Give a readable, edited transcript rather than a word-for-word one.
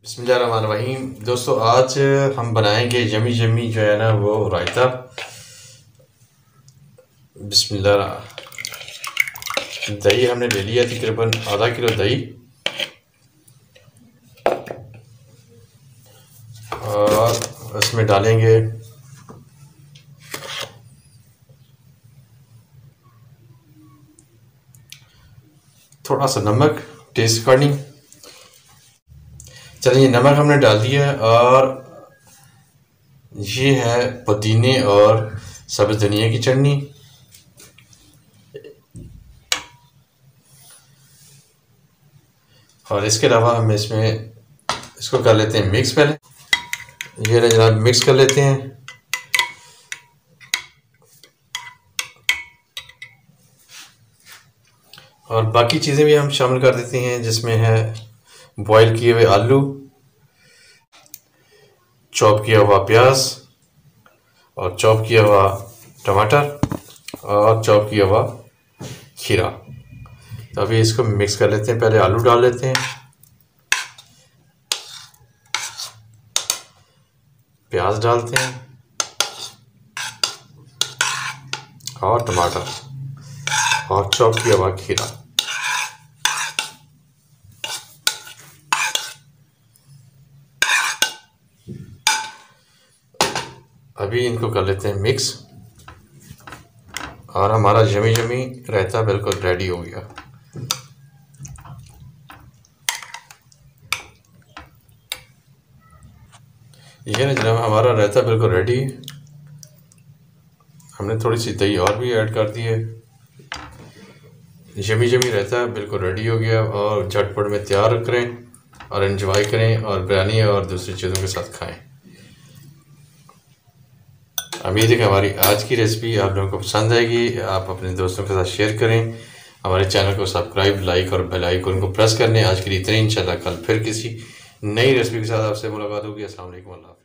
बिस्मिल्लाहिर्रहमानिर्रहीम। दोस्तों, आज हम बनाएंगे यमी यमी जो है ना वो रायता। बिस्मिल्लाह। दही हमने ले लिया तकरीबन आधा किलो दही, और उसमें डालेंगे थोड़ा सा नमक टेस्ट अकॉर्डिंग। चलिए, नमक हमने डाल दिया और ये है पुदीने और सब्ज़ धनिया की चटनी। और इसके अलावा हम इसमें इसको कर लेते हैं मिक्स। पहले ये ना जनाब मिक्स कर लेते हैं। और बाकी चीज़ें भी हम शामिल कर देते हैं, जिसमें है बॉईल किए हुए आलू, चॉप किया हुआ प्याज, और चॉप किया हुआ टमाटर, और चॉप किया हुआ खीरा। तो अभी इसको मिक्स कर लेते हैं। पहले आलू डाल लेते हैं, प्याज डालते हैं और टमाटर और चॉप किया हुआ खीरा। अभी इनको कर लेते हैं मिक्स और हमारा यमी यमी रायता बिल्कुल रेडी हो गया। ये ना जनाब हमारा रायता बिल्कुल रेडी है। हमने थोड़ी सी दही और भी ऐड कर दी है। यमी यमी रायता बिल्कुल रेडी हो गया। और झटपट में तैयार करें और एंजॉय करें और बिरयानी और दूसरी चीज़ों के साथ खाएं। उम्मीद है कि हमारी आज की रेसिपी आप लोगों को पसंद आएगी। आप अपने दोस्तों के साथ शेयर करें। हमारे चैनल को सब्सक्राइब, लाइक और बेल आइकन को प्रेस करने। आज के लिए इतने, इंशाल्लाह कल फिर किसी नई रेसिपी के साथ आपसे मुलाकात होगी। अस्सलाम वालेकुम।